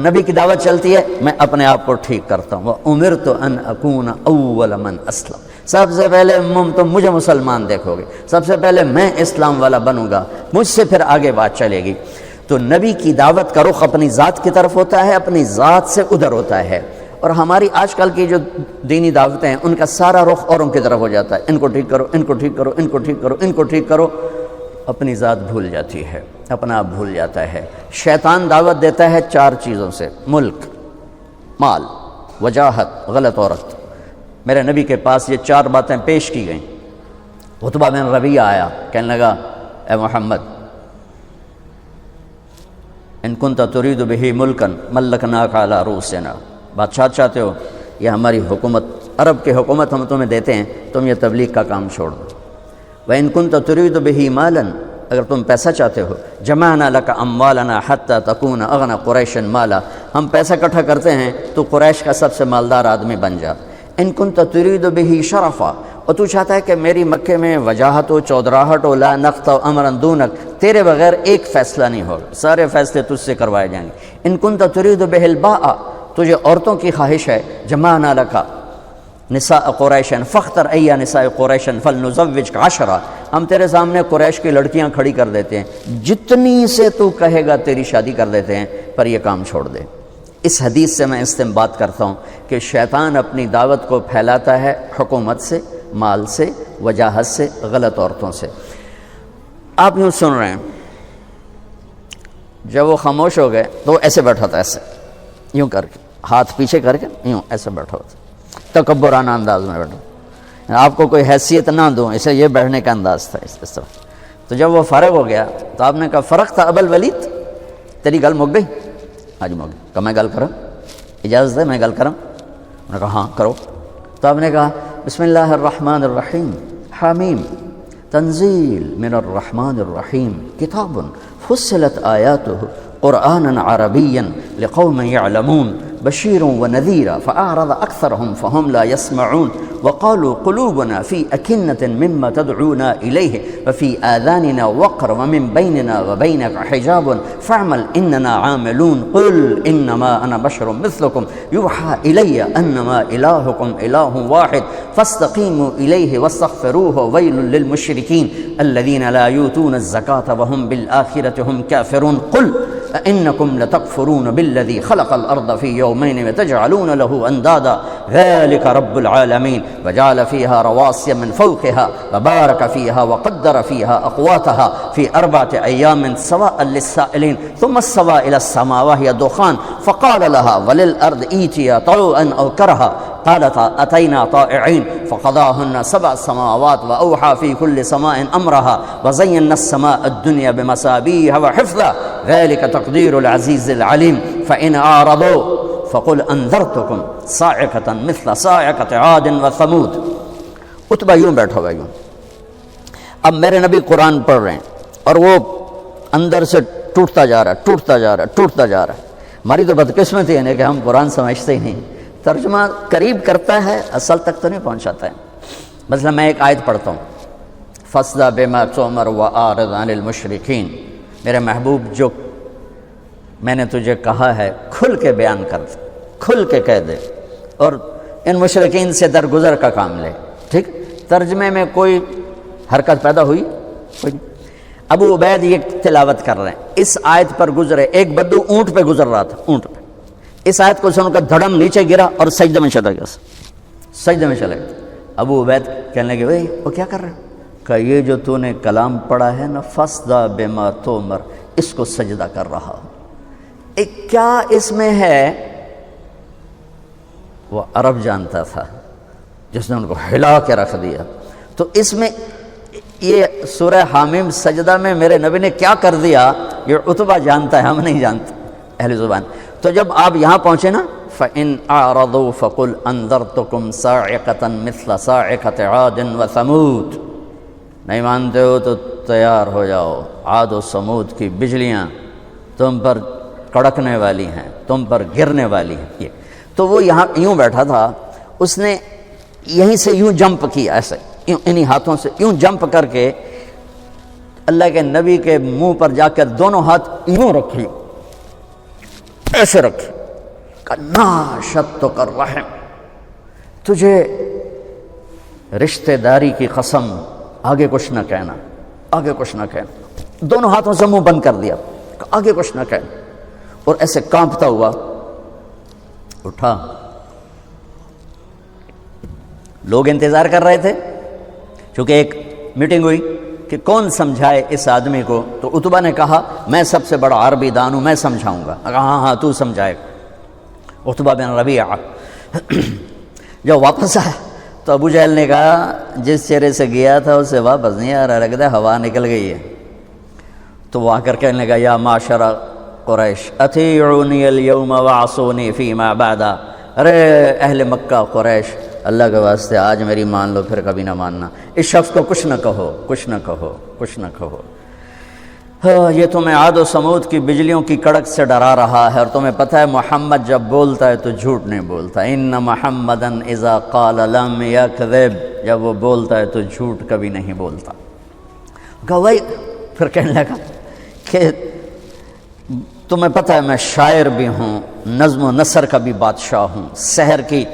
نبی کی دعوت چلتی ہے، میں اپنے آپ کو ٹھیک کرتا ہوں، وَأُمِرْتُ أَنْ أَكُونَ أَوَّلَ مَنْ أَسْلَمَ، سب سے پہلے تم مجھے مسلمان دیکھو گے، سب سے پہلے میں اسلام والا بنوں گا، مجھ سے پھر آگے بات چلے گی۔ تو نبی کی دعوت کا رخ اپنی ذات کی طرف ہوتا ہے، اپنی ذات سے ادھر ہوتا ہے۔ اور ہماری آج کل کی جو دینی دعوتیں ہیں ان کا سارا رخ اوروں کی طرف ہو جاتا ہے، ان کو ٹھیک کرو، ان کو ٹھیک کرو، ان کو ٹھیک کرو، ان کو ٹھیک کرو، اپنی ذات بھول جاتی ہے، اپنا آپ بھول جاتا ہے۔ شیطان دعوت دیتا ہے 4 چیزوں سے، ملک، مال، وجاہت، غلط عورت۔ میرے نبی کے پاس یہ 4 باتیں پیش کی گئیں۔ عتبہ بن ربیعہ آیا، کہنے لگا اے محمد ان کنت ترید بہ ملکن ملکناک علی رؤوسنا، بادشاہ چاہتے ہو، یہ ہماری حکومت، عرب کی حکومت ہم تمہیں دیتے ہیں، تم یہ تبلیغ کا کام چھوڑ دو۔ وَإِن كُنْتَ تُرِيدُ بِهِ مَالًا، اگر تم پیسہ چاہتے ہو، جمعنا لك اموالنا حتى تكون اغنى قریش مالا، ہم پیسہ اکٹھا کرتے ہیں تو قریش کا سب سے مالدار آدمی بن جا۔ ان كنت تريد به شرفا، اور تو چاہتا ہے کہ میری مکے میں وجاہت و چودراہٹ و لا نقطع امرا دونک، تیرے بغیر ایک فیصلہ نہیں ہوگا، سارے فیصلے تجھ سے کروائے جائیں گے۔ ان كنت تريد به الباء، تجھے عورتوں کی خواہش ہے، جمعنا لك نساء قریش فاختر ای نساء قریش فلنزوجک 10، ہم تیرے سامنے قریش کی لڑکیاں کھڑی کر دیتے ہیں، جتنی سے تو کہے گا تیری شادی کر دیتے ہیں، پر یہ کام چھوڑ دے۔ اس حدیث سے میں استنباط کرتا ہوں کہ شیطان اپنی دعوت کو پھیلاتا ہے حکومت سے، مال سے، وجاہت سے، غلط عورتوں سے۔ آپ یوں سن رہے ہیں، جب وہ خاموش ہو گئے تو ایسے بیٹھا تھا، ایسے یوں کر کے، ہاتھ پیچھے کر کے یوں ایسے بیٹھا تھا، تکبرانہ انداز میں بیٹھا، آپ کو کوئی حیثیت نہ دوں، اسے یہ بیٹھنے کا انداز تھا اس طرح۔ تو جب وہ فارغ ہو گیا تو آپ نے کہا فرق تھا ابل ولید، تیری گل مک گئی؟ آج مک گئی۔ کہ میں گل کروں، اجازت ہے میں گل کروں؟ انہوں نے کہا ہاں کرو۔ تو آپ نے کہا بسم اللہ الرحمن الرحیم، حامیم تنزیل من الرحمن الرحیم، کتاب فصلت آیاتہ قرآنا عربیا لقوم یعلمون بشیر ونذیرا فأعرض أكثرهم فهم لا يسمعون وقالوا قلوبنا في أكنة مما تدعونا إليه وفي آذاننا وقر ومن بيننا وبينك حجاب فاعمل إننا عاملون قل إنما أنا بشر مثلكم يوحى إلي أنما إلهكم إله واحد فاستقيموا إليه واستغفروه ويل للمشركين الذين لا يؤتون الزكاة وهم بالآخرة هم كافرون قل أئنكم لتكفرون بالذي خلق الأرض في يومين وتجعلون له أندادا ذلك رب العالمين وجعل فيها رواسي من فوقها وبارك فيها وقدر فيها أقواتها في 4 أيام سواء للسائلين ثم استوى إلى السماء وهي دخان فقال لها وللأرض ائتيا طوعا أو كرها قالتا أتينا طائعين فقضاهن 7 سماوات وأوحى في كل سماء أمرها وزينا السماء الدنيا بمصابيح وحفظا ذلك تقدير العزيز العليم فإن أعرضوا فقل انذرتكم صاعقة مثل صاعقة عاد وثمود۔ عتبہ یوں بیٹھا ہوا یوں، اب میرے نبی قرآن پڑھ رہے ہیں اور وہ اندر سے ٹوٹتا جا رہا ہے، ٹوٹتا جا رہا ہے، ٹوٹتا جا رہا ہے۔ ہماری تو بدقسمتی ہے کہ ہم قرآن سمجھتے ہی نہیں، ترجمہ قریب کرتا ہے، اصل تک تو نہیں پہنچاتا ہے۔ مثلا میں ایک آیت پڑھتا ہوں، فَاصْدَعْ بِمَا تُؤْمَرُ وَأَعْرِضْ عَنِ الْمُشْرِكِينَ، میرے محبوب جو میں نے تجھے کہا ہے کھل کے بیان کر دے، کھل کے کہہ دے، اور ان مشرکین سے درگزر کا کام لے۔ ٹھیک، ترجمے میں کوئی حرکت پیدا ہوئی؟ کوئی نہیں۔ ابو عبید یہ تلاوت کر رہے ہیں، اس آیت پر گزرے، ایک بدو اونٹ پہ گزر رہا تھا، اونٹ پہ، اس آیت کو سن کر دھڑم نیچے گرا اور سجدے میں چلا گیا، سجدے میں چلا گیا۔ ابو عبید کہنے لگے بھائی وہ کیا کر رہے ہیں؟ کہ یہ جو تو نے کلام پڑھا ہے نا، فَاصْدَعْ بِمَا تُؤْمَرُ، اس کو سجدہ کر رہا ہوں۔ کیا اس میں ہے؟ وہ عرب جانتا تھا جس نے ان کو ہلا کے رکھ دیا۔ تو اس میں یہ سورہ حامیم سجدہ میں میرے نبی نے کیا کر دیا یہ عتبہ جانتا ہے، ہم نہیں جانتے اہل زبان۔ تو جب آپ یہاں پہنچے نا، فَإِنْ أَعْرَضُوا فَقُلْ أَنذَرْتُكُمْ صَاعِقَةً مِثْلَ صَاعِقَةِ عَادٍ وَثَمُودَ، نہیں مانتے ہو تو تیار ہو جاؤ، عاد و سمود کی بجلیاں تم پر کڑکنے والی ہیں، تم پر گرنے والی ہیں۔ یہ تو وہ یہاں یوں بیٹھا تھا، اس نے یہیں سے یوں جمپ کیا، ایسے یوں انہی ہاتھوں سے یوں جمپ کر کے اللہ کے نبی کے منہ پر جا کر دونوں ہاتھ یوں رکھے، ایسے رکھے، ناشدتک الرحم، تجھے رشتہ داری کی قسم، آگے کچھ نہ کہنا، آگے کچھ نہ کہنا، دونوں ہاتھوں سے منہ بند کر دیا، آگے کچھ نہ کہنا، اور ایسے کانپتا ہوا اٹھا۔ لوگ انتظار کر رہے تھے، چونکہ ایک میٹنگ ہوئی کہ کون سمجھائے اس آدمی کو، تو عتبہ نے کہا میں سب سے بڑا عربی دان ہوں، میں سمجھاؤں گا۔ کہا ہاں ہاں تو سمجھائے۔ عتبہ بن ربیعہ جب واپس آیا تو ابو جہل نے کہا جس چہرے سے گیا تھا اس سے واپس نہیں آ رہا، لگتا ہے ہوا نکل گئی ہے۔ تو وہ آ کر کہنے لگا یا معشر قریش اطیعونی اليوم وعصونی فیما بعدا، ارے اہل مکہ قریش، اللہ کے واسطے آج میری مان لو، پھر کبھی نہ ماننا۔ اس شخص کو کچھ نہ کہو، کچھ نہ کہو، کچھ نہ کہو۔ یہ تمہیں عاد و سمود کی بجلیوں کی کڑک سے ڈرا رہا ہے، اور تمہیں پتہ ہے محمد جب بولتا ہے تو جھوٹ نہیں بولتا۔ ان محمدا اذا قال لم یکذب، جب وہ بولتا ہے تو جھوٹ کبھی نہیں بولتا۔ گواہی پھر کہنے لگا کہ تمہیں پتہ ہے میں شاعر بھی ہوں، نظم و نثر کا بھی بادشاہ ہوں، سحر کی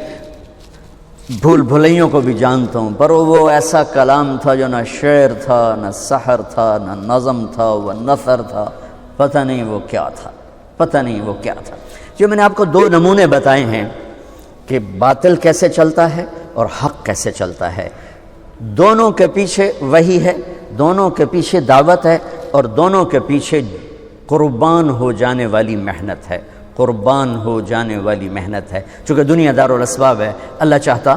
بھول بھلیوں کو بھی جانتا ہوں، پر وہ ایسا کلام تھا جو نہ شعر تھا، نہ سحر تھا، نہ نظم تھا، وہ نثر تھا، پتہ نہیں وہ کیا تھا، پتہ نہیں وہ کیا تھا۔ جو میں نے آپ کو دو نمونے بتائے ہیں کہ باطل کیسے چلتا ہے اور حق کیسے چلتا ہے، دونوں کے پیچھے وحی ہے، دونوں کے پیچھے دعوت ہے، اور دونوں کے پیچھے قربان ہو جانے والی محنت ہے، قربان ہو جانے والی محنت ہے۔ چونکہ دنیا دار الاسباب ہے، اللہ چاہتا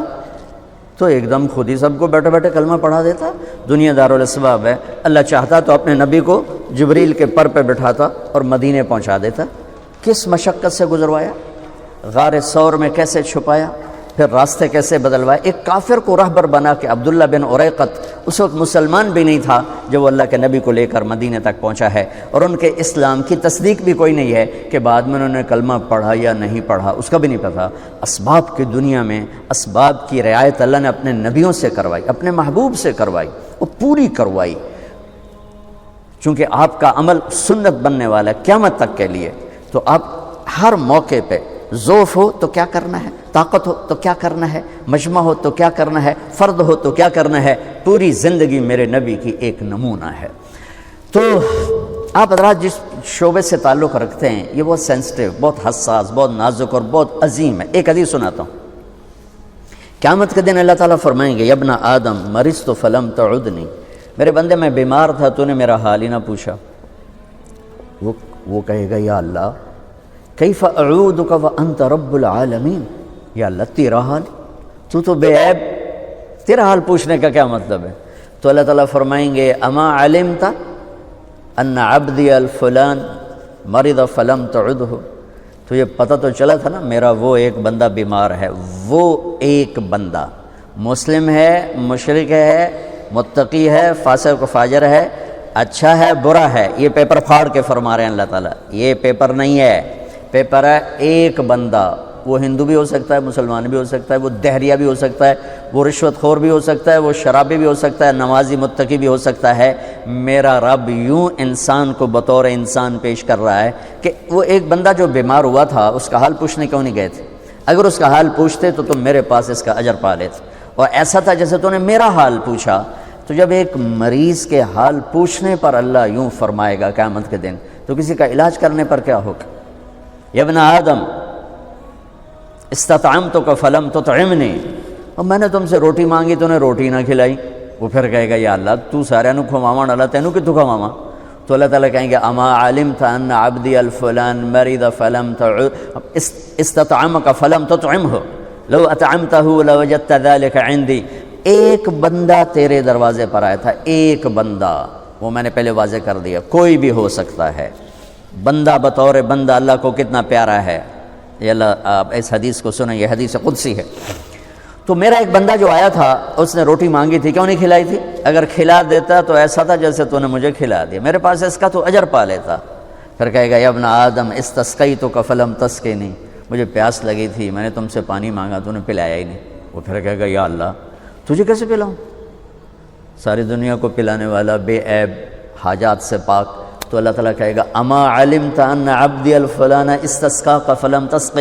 تو ایک دم خود ہی سب کو بیٹھے بیٹھے کلمہ پڑھا دیتا، دنیا دار الاسباب ہے، اللہ چاہتا تو اپنے نبی کو جبریل کے پر پہ بٹھاتا اور مدینے پہنچا دیتا۔ کس مشقت سے گزروایا، غار ثور میں کیسے چھپایا، پھر راستے کیسے بدلوائے۔ ایک کافر کو رہبر بنا کے، عبداللہ بن اریقط اس وقت مسلمان بھی نہیں تھا جب وہ اللہ کے نبی کو لے کر مدینے تک پہنچا ہے، اور ان کے اسلام کی تصدیق بھی کوئی نہیں ہے کہ بعد میں انہوں نے کلمہ پڑھا یا نہیں پڑھا، اس کا بھی نہیں پتہ۔ اسباب کی دنیا میں اسباب کی رعایت اللہ نے اپنے نبیوں سے کروائی، اپنے محبوب سے کروائی، وہ پوری کروائی، چونکہ آپ کا عمل سنت بننے والا ہے قیامت تک کے لیے۔ تو آپ ہر موقع پہ ضعف ہو تو کیا کرنا ہے، طاقت ہو تو کیا کرنا ہے، مجمع ہو تو کیا کرنا ہے، فرد ہو تو کیا کرنا ہے، پوری زندگی میرے نبی کی ایک نمونہ ہے۔ تو آپ حضرات جس شعبے سے تعلق رکھتے ہیں یہ بہت سینسٹیو، بہت حساس، بہت نازک اور بہت عظیم ہے۔ ایک حدیث سناتا ہوں۔ قیامت کے دن اللہ تعالیٰ فرمائیں گے یا ابن آدم مرضت فلم تعدنی، میرے بندے میں بیمار تھا تو نے میرا حال ہی نہ پوچھا۔ وہ کہے گا یا اللہ کیف اعودک وانت رب العالمین، یا اللہ تیرا حال، تو بے عیب، تیرا حال پوچھنے کا کیا مطلب ہے؟ تو اللہ تعالیٰ فرمائیں گے اما علمت ان عبدی الفلان مرض فلم تعدہ، تو یہ پتہ تو چلا تھا نا میرا وہ ایک بندہ بیمار ہے، وہ ایک بندہ مسلم ہے، مشرک ہے، متقی ہے، فاسق و فاجر ہے، اچھا ہے، برا ہے، یہ پیپر پھاڑ کے فرما رہے ہیں اللہ تعالیٰ، یہ پیپر نہیں ہے، پیپر ہے ایک بندہ، وہ ہندو بھی ہو سکتا ہے، مسلمان بھی ہو سکتا ہے، وہ دہریہ بھی ہو سکتا ہے، وہ رشوت خور بھی ہو سکتا ہے، وہ شرابی بھی ہو سکتا ہے، نمازی متقی بھی ہو سکتا ہے۔ میرا رب یوں انسان کو بطور انسان پیش کر رہا ہے کہ وہ ایک بندہ جو بیمار ہوا تھا اس کا حال پوچھنے کیوں نہیں گئے تھے؟ اگر اس کا حال پوچھتے تو تم میرے پاس اس کا اجر پا لیتے، اور ایسا تھا جیسے تو نے میرا حال پوچھا۔ تو جب ایک مریض کے حال پوچھنے پر اللہ یوں فرمائے گا قیامت کے دن، تو کسی کا علاج کرنے پر کیا ہوگا؟ یا ابن آدم استطعمتک فلم تطعمنی، اور میں نے تم سے روٹی مانگی تو نے روٹی نہ کھلائی۔ وہ پھر کہے گا یا اللہ تو سارے نو کھواواں اللہ تینوں کتوں کھواواں؟ تو اللہ تعالیٰ کہیں گے اما علمت ان عبدی الفلان مرض فلم استطعمک فلم تطعمہ لو اطعمتہ لوجدت ذلک عندی۔ ایک بندہ تیرے دروازے پر آیا تھا، ایک بندہ، وہ میں نے پہلے واضح کر دیا، کوئی بھی ہو سکتا ہے، بندہ بطور بندہ اللہ کو کتنا پیارا ہے۔ یہ اللہ آپ اس حدیث کو سنیں، یہ حدیث قدسی ہے۔ تو میرا ایک بندہ جو آیا تھا اس نے روٹی مانگی تھی، کیوں نہیں کھلائی تھی؟ اگر کھلا دیتا تو ایسا تھا جیسے تو نے مجھے کھلا دیا، میرے پاس اس کا تو اجر پا لیتا۔ پھر کہے گا یا ابن آدم استسقیتک فلم تسقنی، مجھے پیاس لگی تھی، میں نے تم سے پانی مانگا تو نے پلایا ہی نہیں۔ وہ پھر کہے گا یا اللہ تجھے کیسے پلاؤں؟ ساری دنیا کو پلانے والا، بے عیب، حاجات سے پاک، تو اللہ تعالیٰ کہے گا اما علمت ان عبدی الفلان استسقاک فلم تسقہ،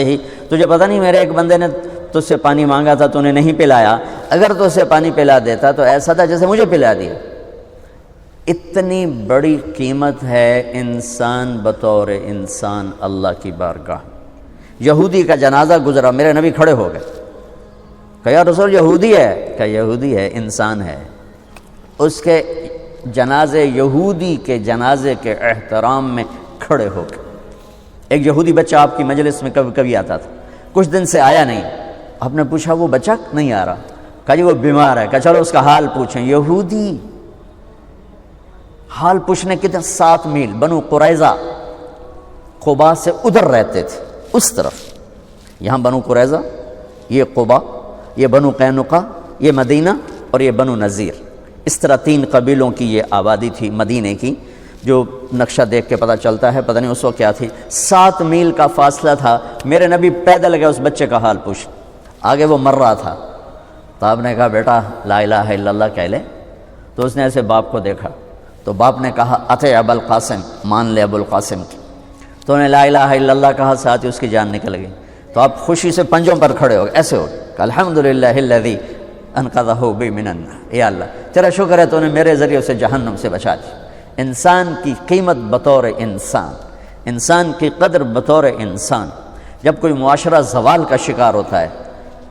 تجھے پتہ نہیں میرے ایک بندے نے تجھ سے پانی مانگا تھا تو نے نہیں پلایا، اگر تو اسے پانی پلا دیتا تو ایسا تھا جیسے مجھے پلا دیا۔ اتنی بڑی قیمت ہے انسان بطور انسان اللہ کی بارگاہ۔ یہودی کا جنازہ گزرا، میرے نبی کھڑے ہو گئے، کہ یا رسول یہودی ہے، کہ یہودی ہے، انسان ہے۔ اس کے جنازے، یہودی کے جنازے کے احترام میں کھڑے ہو گئے۔ ایک یہودی بچہ آپ کی مجلس میں کبھی کبھی آتا تھا، کچھ دن سے آیا نہیں، آپ نے پوچھا وہ بچہ نہیں آ رہا، کہا جی وہ بیمار ہے، کہا چلو اس کا حال پوچھیں۔ یہودی حال پوچھنے کتنے 7 میل بنو قریظہ قبا سے ادھر رہتے تھے، اس طرف، یہاں بنو قریظہ، یہ قبا، یہ بنو قینقاع، یہ مدینہ اور یہ بنو نذیر، اس طرح 3 قبیلوں کی یہ آبادی تھی مدینے کی، جو نقشہ دیکھ کے پتہ چلتا ہے، پتہ نہیں اس وقت کیا تھی۔ 7 میل کا فاصلہ تھا، میرے نبی پیدل گئے اس بچے کا حال پوچھ، آگے وہ مر رہا تھا، تو آپ نے کہا بیٹا لا الہ الا اللہ کہہ لے۔ تو اس نے ایسے باپ کو دیکھا، تو باپ نے کہا اطع ابا القاسم، مان لے ابو القاسم کی، تو انہیں لا الہ الا اللہ کہا، ساتھ ہی اس کی جان نکل گئی۔ تو آپ خوشی سے پنجوں پر کھڑے ہو گئے، ایسے ہو کہ الحمدللہ الذی انقذہ بی من النار، یا اللہ تیرا شکر ہے تو نے میرے ذریعے اسے جہنم سے بچا دی۔ انسان کی قیمت بطور انسان، انسان کی قدر بطور انسان۔ جب کوئی معاشرہ زوال کا شکار ہوتا ہے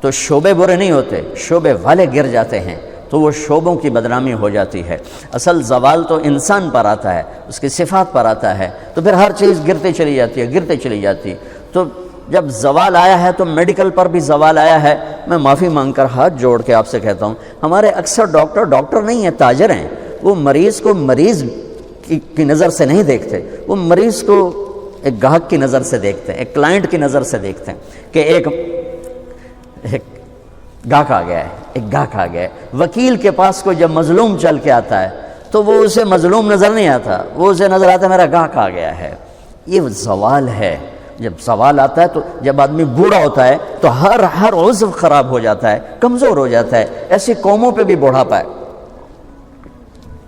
تو شعبے برے نہیں ہوتے، شعبے والے گر جاتے ہیں تو وہ شعبوں کی بدنامی ہو جاتی ہے۔ اصل زوال تو انسان پر آتا ہے، اس کی صفات پر آتا ہے، تو پھر ہر چیز گرتے چلی جاتی ہے، گرتے چلی جاتی ہے۔ تو جب زوال آیا ہے تو میڈیکل پر بھی زوال آیا ہے۔ میں معافی مانگ کر ہاتھ جوڑ کے آپ سے کہتا ہوں، ہمارے اکثر ڈاکٹر نہیں ہیں، تاجر ہیں۔ وہ مریض کو مریض کی نظر سے نہیں دیکھتے، وہ مریض کو ایک گاہک کی نظر سے دیکھتے ہیں، ایک کلائنٹ کی نظر سے دیکھتے ہیں کہ ایک گاہک آ گیا ہے، ایک گاہک آ گیا ہے۔ وکیل کے پاس کو جب مظلوم چل کے آتا ہے تو وہ اسے مظلوم نظر نہیں آتا، وہ اسے نظر آتا ہے میرا گاہک آ گیا ہے۔ یہ زوال ہے۔ جب زوال آتا ہے تو جب آدمی بوڑھا ہوتا ہے تو ہر عضو خراب ہو جاتا ہے، کمزور ہو جاتا ہے۔ ایسی قوموں پہ بھی بڑھاپا ہے۔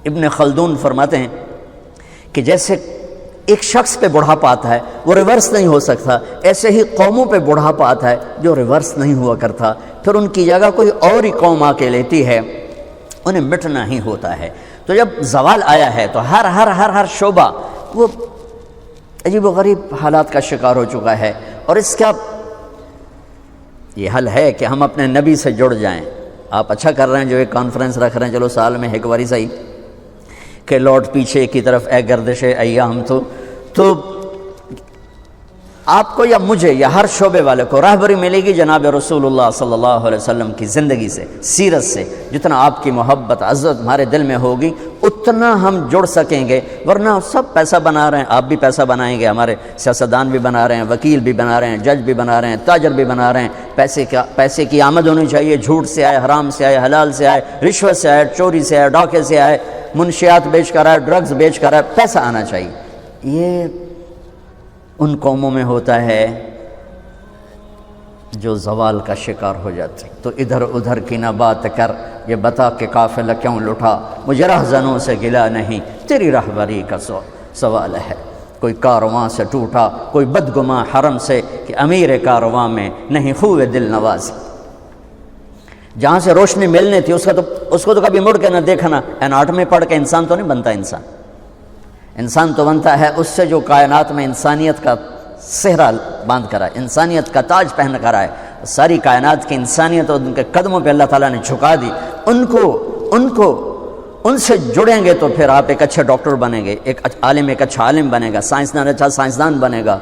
ابن خلدون فرماتے ہیں کہ جیسے ایک شخص پہ بڑھاپا آتا ہے وہ ریورس نہیں ہو سکتا، ایسے ہی قوموں پہ بڑھاپا آتا ہے جو ریورس نہیں ہوا کرتا، پھر ان کی جگہ کوئی اور ہی قوم آ کے لیتی ہے، انہیں مٹنا ہی ہوتا ہے۔ تو جب زوال آیا ہے تو ہر شعبہ وہ عجیب و غریب حالات کا شکار ہو چکا ہے، اور اس کا یہ حل ہے کہ ہم اپنے نبی سے جڑ جائیں۔ آپ اچھا کر رہے ہیں جو ایک کانفرنس رکھ رہے ہیں، چلو سال میں ایک باری صحیح، کہ لوٹ پیچھے کی طرف اے گردش ایام، تو آپ کو یا مجھے یا ہر شعبے والے کو راہبری ملے گی جناب رسول اللہ صلی اللہ علیہ وسلم کی زندگی سے، سیرت سے۔ جتنا آپ کی محبت عزت ہمارے دل میں ہوگی اتنا ہم جڑ سکیں گے، ورنہ سب پیسہ بنا رہے ہیں، آپ بھی پیسہ بنائیں گے، ہمارے سیاستدان بھی بنا رہے ہیں، وکیل بھی بنا رہے ہیں، جج بھی بنا رہے ہیں، تاجر بھی بنا رہے ہیں۔ پیسے کی آمد ہونی چاہیے، جھوٹ سے آئے، حرام سے آئے، حلال سے آئے، رشوت سے آئے، چوری سے آئے، ڈاکے سے آئے، منشیات بیچ کر آئے، ڈرگز بیچ کر آئے، پیسہ آنا چاہیے۔ یہ ان قوموں میں ہوتا ہے جو زوال کا شکار ہو جاتے۔ تو ادھر ادھر کی نہ بات کر، یہ بتا کہ قافلہ کیوں لٹا، مجھے رہزنوں سے گلا نہیں، تیری رہبری کا سوال ہے۔ کوئی کارواں سے ٹوٹا، کوئی بدگماں حرم سے، کہ امیر کارواں میں نہیں خوب دل نوازی۔ جہاں سے روشنی ملنی تھی اس کو تو کبھی مڑ کے نہ دیکھنا۔ اناٹمی پڑھ کے انسان تو نہیں بنتا، انسان تو بنتا ہے اس سے جو کائنات میں انسانیت کا صحرا باندھ کر آئے، انسانیت کا تاج پہن کر آئے۔ ساری کائنات کی انسانیت اور ان کے قدموں پہ اللہ تعالیٰ نے جھکا دی۔ ان سے جڑیں گے تو پھر آپ ایک اچھے ڈاکٹر بنیں گے، ایک اچھا عالم بنے گا، سائنسدان اچھا سائنسدان بنے گا۔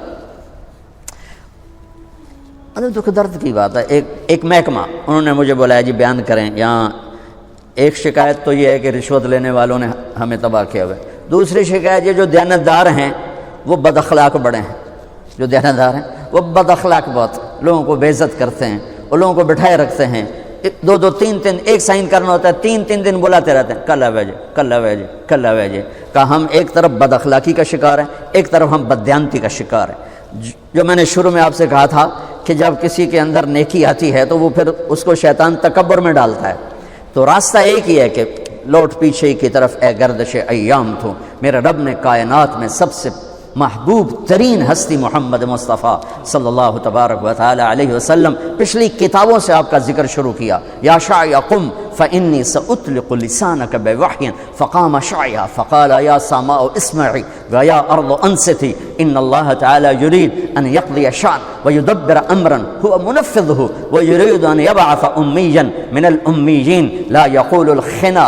دکھ درد کی بات ہے۔ ایک محکمہ انہوں نے مجھے بولا جی بیان کریں، یہاں ایک شکایت تو یہ ہے کہ رشوت لینے والوں نے ہمیں تباہ کیا ہوا ہے۔ دوسری شکایت یہ جو دیانتدار ہیں وہ بد اخلاق بڑے ہیں، جو دیانتدار ہیں وہ بد اخلاق بہت، لوگوں کو بے عزت کرتے ہیں اور لوگوں کو بٹھائے رکھتے ہیں۔ 2-3 ایک سائن کرنا ہوتا ہے، 3 دن بلاتے رہتے ہیں، کل آوے جے، کل آوے جے، کل آوے جے۔ کہ ہم ایک طرف بد اخلاقی کا شکار ہیں، ایک طرف ہم بددیانتی کا شکار ہیں۔ جو میں نے شروع میں آپ سے کہا تھا کہ جب کسی کے اندر نیکی آتی ہے تو وہ پھر اس کو شیطان تکبر میں ڈالتا ہے۔ تو راستہ ایک ہی ہے کہ لوٹ پیچھے کی طرف اے گردش ایام تو، میرے رب نے کائنات میں سب سے محبوب ترین ہستی محمد مصطفیٰ صلی اللہ تبارک و تعالی علیہ وسلم، پچھلی کتابوں سے آپ کا ذکر شروع کیا، یا شاعی قم فإنی سأطلق لسانک بوحی فقام شاعیا فقال یا سماء اسمعی ویا ارض انصتی ان اللہ تعالی یرید ان یقضی شأن ویدبر امرا هو منفذه ویرید ان یبعث امیا من الامیین لا یقول الخنا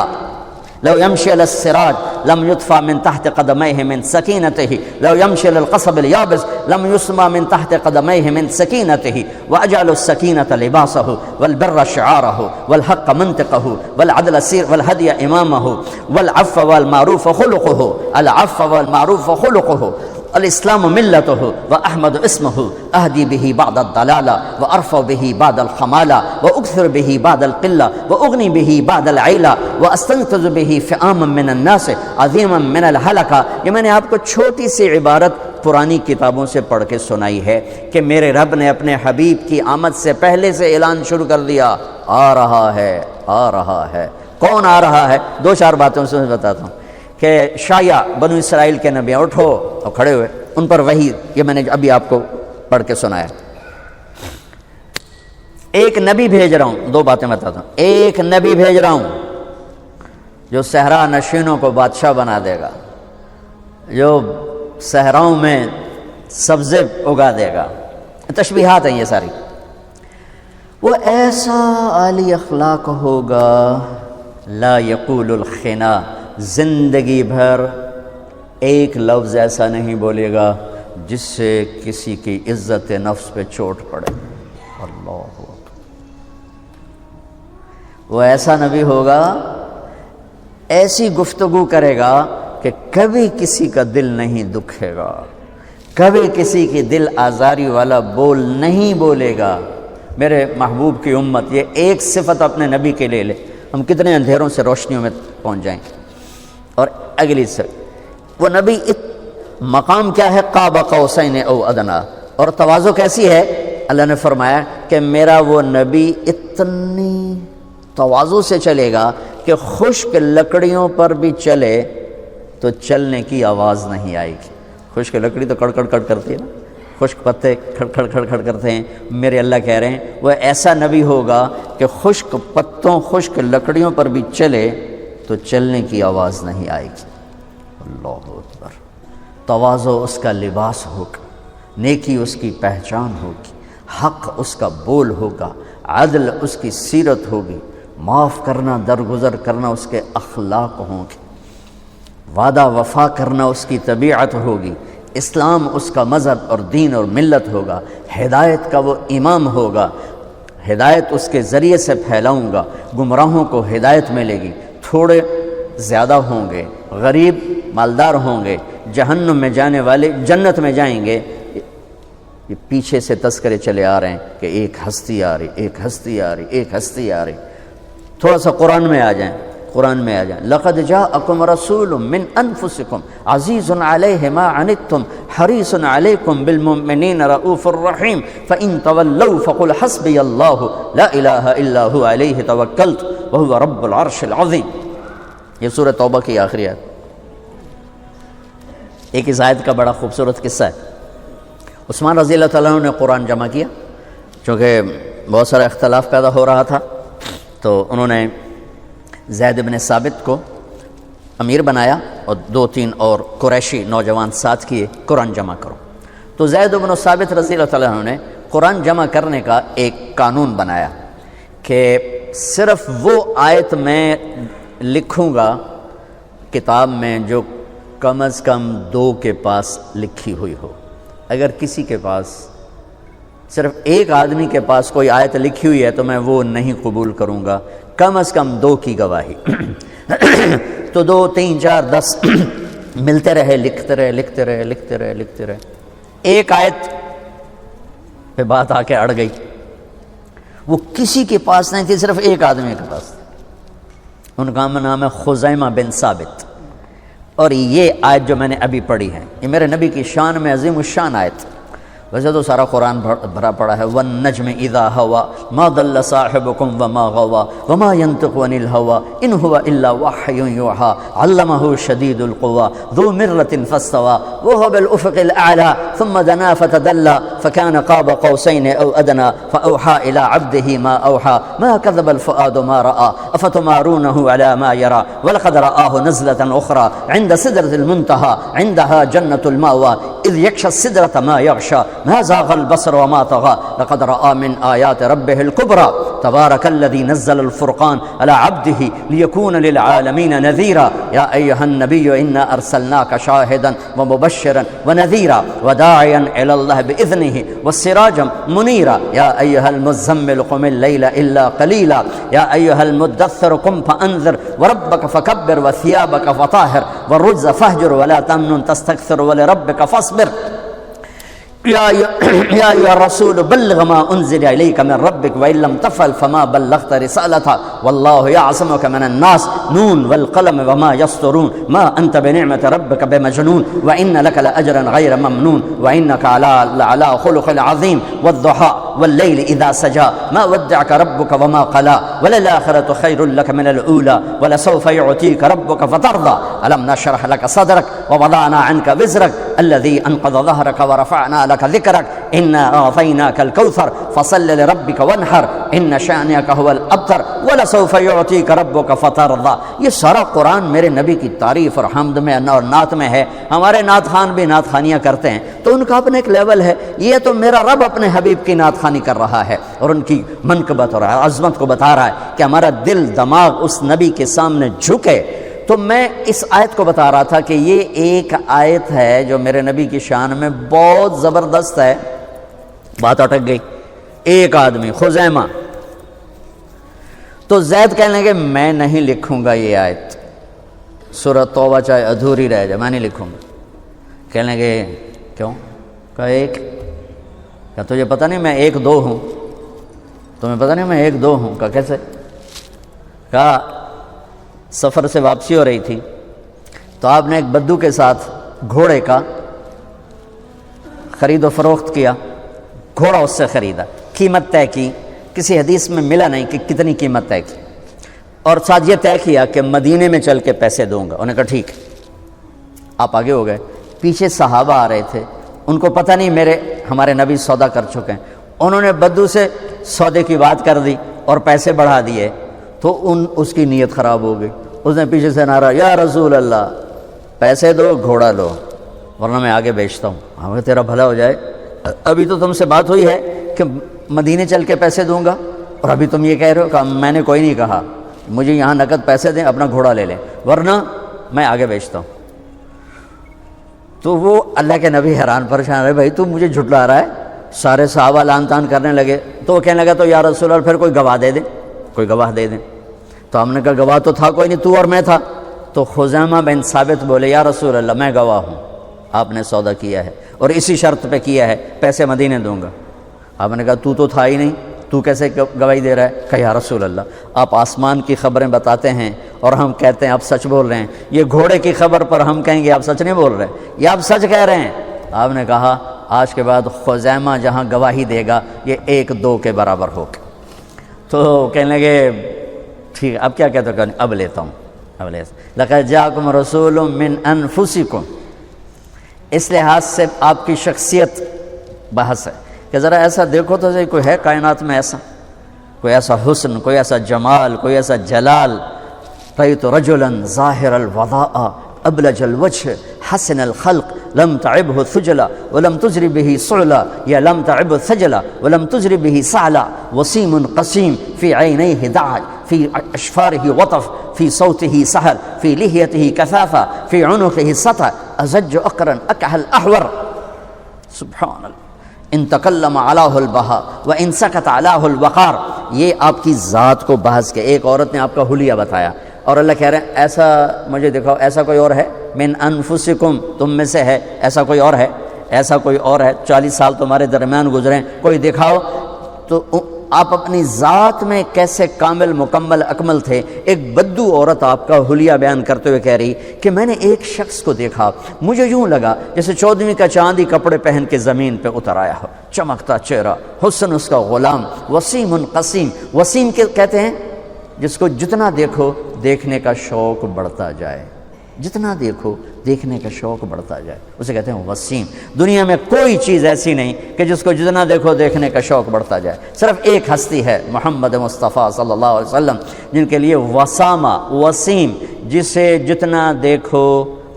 لو يمشي على السراج لم يطفى من تحت قدميه من سكينته لو يمشي للقصب اليابس لم يسمى من تحت قدميه من سكينته وأجعل السكينة لباسه والبر شعاره والحق منطقه والعدل سير والهدي إمامه والعفو والمعروف خلقه العفو والمعروف خلقه الاسلام ملته واحمد اسمه اهدي به بعد الضلاله وارفع به بعد الخماله واكثر به بعد القله واغني به بعد العيله واستنقذ به فئاما من الناس عظيما من الهلكه. یہ میں نے آپ کو چھوٹی سی عبارت پرانی کتابوں سے پڑھ کے سنائی ہے کہ میرے رب نے اپنے حبیب کی آمد سے پہلے سے اعلان شروع کر دیا، آ رہا ہے آ رہا ہے. کون آ رہا ہے؟ دو چار باتوں سے بتاتا ہوں کہ شایا بنو اسرائیل کے نبی اٹھو اور کھڑے ہوئے، ان پر وحی، یہ میں نے ابھی آپ کو پڑھ کے سنایا. ایک نبی بھیج رہا ہوں، دو باتیں بتاتا ہوں. ایک نبی بھیج رہا ہوں جو صحرا نشینوں کو بادشاہ بنا دے گا، جو صحراؤں میں سبزے اگا دے گا. تشبیہات ہیں یہ ساری. وہ ایسا عالی اخلاق ہوگا، لا یقول الخنا، زندگی بھر ایک لفظ ایسا نہیں بولے گا جس سے کسی کی عزت نفس پہ چوٹ پڑے. اللہ اکبر. وہ ایسا نبی ہوگا، ایسی گفتگو کرے گا کہ کبھی کسی کا دل نہیں دکھے گا، کبھی کسی کی دل آزاری والا بول نہیں بولے گا. میرے محبوب کی امت یہ ایک صفت اپنے نبی کے لے لے، ہم کتنے اندھیروں سے روشنیوں میں پہنچ جائیں. اور اگلی سے وہ نبی مقام کیا ہے؟ قاب قوسین او ادنا. اور تواضع کیسی ہے؟ اللہ نے فرمایا کہ میرا وہ نبی اتنی تواضع سے چلے گا کہ خشک لکڑیوں پر بھی چلے تو چلنے کی آواز نہیں آئے گی. خشک لکڑی تو کڑ کڑ کڑ کرتی ہے نا، خشک پتے کھڑ کھڑ کھڑ کھڑ کرتے ہیں. میرے اللہ کہہ رہے ہیں وہ ایسا نبی ہوگا کہ خشک پتوں خشک لکڑیوں پر بھی چلے تو چلنے کی آواز نہیں آئے گی. اللہ اکبر. تواضع اس کا لباس ہوگا، نیکی اس کی پہچان ہوگی، حق اس کا بول ہوگا، عدل اس کی سیرت ہوگی، معاف کرنا درگزر کرنا اس کے اخلاق ہوں گے، وعدہ وفا کرنا اس کی طبیعت ہوگی، اسلام اس کا مذہب اور دین اور ملت ہوگا، ہدایت کا وہ امام ہوگا، ہدایت اس کے ذریعے سے پھیلاؤں گا، گمراہوں کو ہدایت ملے گی، تھوڑے زیادہ ہوں گے، غریب مالدار ہوں گے، جہنم میں جانے والے جنت میں جائیں گے. یہ پیچھے سے تذکرے چلے آ رہے ہیں کہ ایک ہستی آ رہی، ایک ہستی آ رہی، ایک ہستی آ رہی. تھوڑا سا قرآن میں آ جائیں، قرآن میں آ جائیں. لقد جاءکم رسول من انفسکم عزیز علیہ ما عنتم حریص علیکم بالمؤمنین رؤوف الرحیم فإن تولوا فقل حسبی اللہ لا الہ الا هو علیہ توکلت وهو رب العرش العظیم. یہ سورہ توبہ کی آخری آیت. ایک اس آیت کا بڑا خوبصورت قصہ ہے. عثمان رضی اللہ تعالیٰ عنہ نے قرآن جمع کیا، چونکہ بہت سارا اختلاف پیدا ہو رہا تھا، تو انہوں نے زید بن ثابت کو امیر بنایا اور 2-3 اور قریشی نوجوان ساتھ کیے، قرآن جمع کرو. تو زید بن ثابت رضی اللہ تعالیٰ عنہ نے قرآن جمع کرنے کا ایک قانون بنایا کہ صرف وہ آیت میں لکھوں گا کتاب میں جو کم از کم 2 کے پاس لکھی ہوئی ہو. اگر کسی کے پاس صرف ایک آدمی کے پاس کوئی آیت لکھی ہوئی ہے تو میں وہ نہیں قبول کروں گا، کم از کم 2 کی گواہی. تو 2 3 4 10 ملتے رہے، لکھتے رہے لکھتے رہے لکھتے رہے لکھتے رہے. ایک آیت پہ بات آ کے اڑ گئی، وہ کسی کے پاس نہیں تھی، صرف ایک آدمی کے پاس. ان کا نام ہے خزیمہ بن ثابت. اور یہ آیت جو میں نے ابھی پڑھی ہے یہ میرے نبی کی شان میں عظیم الشان آیت. ویسے تو سارا قرآن بھرا پڑا ہے، وَالنَّجْمِ إِذَا هَوَى مَا ضَلَّ صَاحِبُكُمْ وَمَا غَوَى وَمَا يَنطِقُ عَنِ الْهَوَى إِنْ هُوَ إِلَّا وَحْيٌ يُوحَى عَلَّمَهُ شَدِيدُ الْقُوَى ذُو مِرَّةٍ فَاسْتَوَى وَهُوَ بِالْأُفُقِ الْأَعْلَى ثُمَّ دَنَا فَتَدَلَّى فَكَانَ قَابَ قَوْسَيْنِ أَوْ أَدْنَى فَأَوْحَى إِلَى عَبْدِهِ مَا أَوْحَى مَا كَذَبَ الْفُؤَادُ مَا رَأَى أَفَتُمَارُونَهُ عَلَى مَا يَرَى وَلَقَدْ رَآهُ نَزْلَةً أُخْرَى عِندَ سِدْرَةِ الْمُنتَهَى عِندَهَا جَنَّةُ الْمَأْوَى إِذْ يَغْشَى السِّدْرَةَ مَا يَغْشَى مَا زَاغَ الْبَصَرُ وَمَا طَغَى لَقَدْ رَأَى مِنْ آيَاتِ رَبِّهِ الْكُبْرَى تبارك الذي نزل الفرقان على عبده ليكون للعالمين نذيرا يا أيها النبي إنا أرسلناك شاهدا ومبشرا ونذيرا وداعيا إلى الله بإذنه والسراجا منيرا يا أيها المزمل قم الليل إلا قليلا يا أيها المدثر قم فأنذر وربك فكبر وثيابك فطاهر والرجز فاهجر ولا تمنن تستكثر ولربك فاصبر يا أيها الرسول بلغ ما أنزل إليك من ربك وإن لم تفعل فما بلغت رسالته والله يعصمك من الناس نون والقلم وما يسطرون ما أنت بنعمة ربك بمجنون وإن لك لأجرا غير ممنون وإنك على خلق عظيم والضحى والليل إذا سجى ما ودعك ربك وما قلى وللآخرة خير لك من الأولى ولسوف يعطيك ربك فترضى ألم نشرح لك صدرك ووضعنا عنك وزرك الذي أنقض ظهرك ورفعنا لك ذكرك إنا أعطيناك الكوثر فصل لربك وانحر إن شأنك هو الأبتر ولسوف يعطيك ربك فترضى. یہ سارا قرآن میرے نبی کی تعریف اور حمد میں اور نعت میں ہے. ہمارے نعت خان بھی نعت خانیاں کرتے ہیں تو ان کا اپنا ایک لیول ہے. یہ تو میرا رب اپنے حبیب کی نعت خانی کر رہا ہے اور ان کی منقبت اور عظمت کو بتا رہا ہے کہ ہمارا دل دماغ اس نبی کے سامنے جھکے. تو میں اس آیت کو بتا رہا تھا کہ یہ ایک آیت ہے جو میرے نبی کی شان میں بہت زبردست ہے. بات اٹک گئی. ایک آدمی خزیمہ تو زید کہنے لگے میں نہیں لکھوں گا یہ آیت, سورہ توبہ چاہے ادھوری رہ جائے میں نہیں لکھوں گا. کہنے لگے کیوں؟ کہا ایک, کہا تجھے پتہ نہیں میں ایک دو ہوں؟ تمہیں پتہ نہیں میں ایک دو ہوں؟ کہا کیسے؟ کہا سفر سے واپسی ہو رہی تھی تو آپ نے ایک بدو کے ساتھ گھوڑے کا خرید و فروخت کیا. گھوڑا اس سے خریدا, قیمت طے کی, کسی حدیث میں ملا نہیں کہ کتنی قیمت طے کی, اور ساتھ یہ طے کیا کہ مدینے میں چل کے پیسے دوں گا. انہوں نے کہا ٹھیک. آپ آگے ہو گئے. پیچھے صحابہ آ رہے تھے, ان کو پتہ نہیں ہمارے نبی سودا کر چکے ہیں. انہوں نے بدو سے سودے کی بات کر دی اور پیسے بڑھا دیے تو اس کی نیت خراب ہو گئی. اس نے پیچھے سے نعرہ یا رسول اللہ پیسے دو گھوڑا لو ورنہ میں آگے بیچتا ہوں. ہمیں تیرا بھلا ہو جائے, ابھی تو تم سے بات ہوئی ہے کہ مدینے چل کے پیسے دوں گا اور ابھی تم یہ کہہ رہے ہو کہ میں نے کوئی نہیں کہا, مجھے یہاں نقد پیسے دیں, اپنا گھوڑا لے لیں ورنہ میں آگے بیچتا ہوں. تو وہ اللہ کے نبی حیران پریشان رہے, بھائی تو مجھے جھٹلا رہا ہے. سارے صحابہ لان تان کرنے لگے تو وہ کہنے لگا تو یا رسول اللہ پھر کوئی گواہ دے دیں, کوئی گواہ دے دیں. تو ہم نے کہا گواہ تو تھا کوئی نہیں, تو اور میں تھا. تو خزیمہ بن ثابت بولے یا رسول اللہ میں گواہ ہوں, آپ نے سودا کیا ہے اور اسی شرط پہ کیا ہے, پیسے مدینے دوں گا. آپ نے کہا تو تھا ہی نہیں, تو کیسے گواہی دے رہا ہے؟ کہا یا رسول اللہ آپ آسمان کی خبریں بتاتے ہیں اور ہم کہتے ہیں آپ سچ بول رہے ہیں, یہ گھوڑے کی خبر پر ہم کہیں گے آپ سچ نہیں بول رہے, یہ آپ سچ کہہ رہے ہیں. آپ نے کہا آج کے بعد خزیمہ جہاں گواہی دے گا یہ 1-2 کے برابر ہوگا. تو کہنے لگے ٹھیک اب کیا کہتے ہو؟ اب لیتا ہوں. اب لقد جاءکم رسول من انفسکم, اس لحاظ سے آپ کی شخصیت بحث ہے کہ ذرا ایسا دیکھو تو صحیح کوئی ہے کائنات میں ایسا, کوئی ایسا حسن, کوئی ایسا جمال, کوئی ایسا جلال. رأیت رجلا ظاہر الوضاء ابلج الوجه حسن الخلق لم تعبه ثجلا ولم تجر به صعلا یا لم تعب ثجلا ولم تجر به صعلا وسيم قسيم في عينيه دعج في اشفاره وطف في صوته سهل في لحيته كثافه في عنقه سطع ازج اقرا اكحل احور. سبحان اللہ. ان تکلم علاه البہا و ان سکت علاه الوقار. یہ آپ کی ذات کو بحث کے. ایک عورت نے آپ کا حلیہ بتایا اور اللہ کہہ رہے ہیں ایسا مجھے دکھاؤ, ایسا کوئی اور ہے؟ من انفسکم, تم میں سے ہے, ایسا کوئی اور ہے؟ ایسا کوئی اور ہے؟ 40 سال تمہارے درمیان گزرے, کوئی دکھاؤ. تو آپ اپنی ذات میں کیسے کامل مکمل اکمل تھے۔ ایک بدو عورت آپ کا حلیہ بیان کرتے ہوئے کہہ رہی کہ میں نے ایک شخص کو دیکھا، مجھے یوں لگا جیسے 14ویں کا چاندی کپڑے پہن کے زمین پہ اتر آیا ہو، چمکتا چہرہ، حسن اس کا غلام، وسیم قسیم۔ وسیم کہتے ہیں جس کو جتنا دیکھو دیکھنے کا شوق بڑھتا جائے، جتنا دیکھو دیکھنے کا شوق بڑھتا جائے، اسے کہتے ہیں وسیم۔ دنیا میں کوئی چیز ایسی نہیں کہ جس کو جتنا دیکھو دیکھنے کا شوق بڑھتا جائے۔ صرف ایک ہستی ہے محمد مصطفیٰ صلی اللہ علیہ وسلم، جن کے لیے وسامہ، وسیم، جسے جتنا دیکھو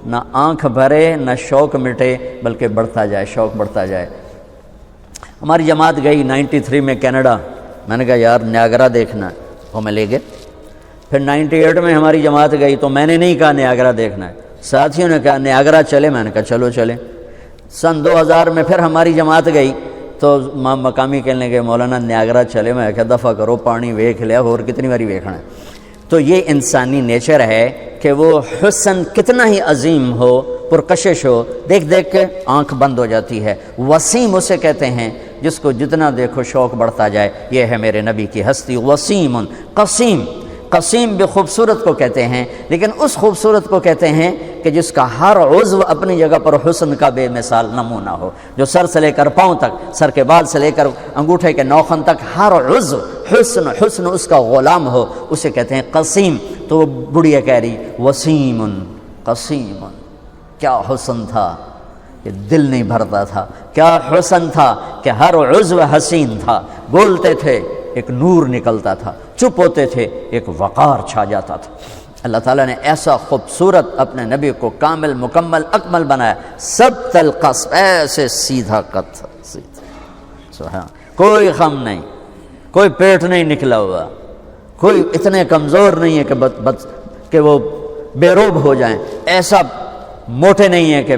نہ آنکھ بھرے نہ شوق مٹے بلکہ بڑھتا جائے، شوق بڑھتا جائے۔ ہماری جماعت گئی 93 میں کینیڈا، میں نے کہا یار نیاگرا دیکھنا ہے، وہ میں لے گئے۔ پھر 98 میں ہماری جماعت گئی تو میں نے نہیں کہا نیاگرا دیکھنا ہے، ساتھیوں نے کہا نیاگرا چلے، میں نے کہا چلو چلیں۔ سن 2000 میں پھر ہماری جماعت گئی تو مقامی کہنے لگے مولانا نیاگرا چلے، میں کہا دفعہ کرو، پانی ویکھ لیا، اور کتنی باری ویکھنا ہے۔ تو یہ انسانی نیچر ہے کہ وہ حسن کتنا ہی عظیم ہو، پرکشش ہو، دیکھ دیکھ کے آنکھ بند ہو جاتی ہے۔ وسیم اسے کہتے ہیں جس کو جتنا دیکھو شوق بڑھتا جائے۔ یہ ہے میرے نبی کی ہستی، وسیم قسیم۔ قسیم بھی خوبصورت کو کہتے ہیں، لیکن اس خوبصورت کو کہتے ہیں کہ جس کا ہر عضو اپنی جگہ پر حسن کا بے مثال نمونہ ہو، جو سر سے لے کر پاؤں تک، سر کے بال سے لے کر انگوٹھے کے نوخن تک ہر عضو حسن اس کا غلام ہو، اسے کہتے ہیں قسیم۔ تو وہ بڑھیا کہہ رہی وسیم قسیم، کیا حسن تھا کہ دل نہیں بھرتا تھا، کیا حسن تھا کہ ہر عضو حسین تھا، بولتے تھے ایک نور نکلتا تھا، چپ ہوتے تھے ایک وقار چھا جاتا تھا۔ اللہ تعالیٰ نے ایسا خوبصورت اپنے نبی کو کامل مکمل اکمل بنایا، سب القصب، ایسے سیدھا قد، سبحان، کوئی غم نہیں، کوئی پیٹ نہیں نکلا ہوا، کوئی اتنے کمزور نہیں ہے کہ وہ بے روب ہو جائیں، ایسا موٹے نہیں ہے کہ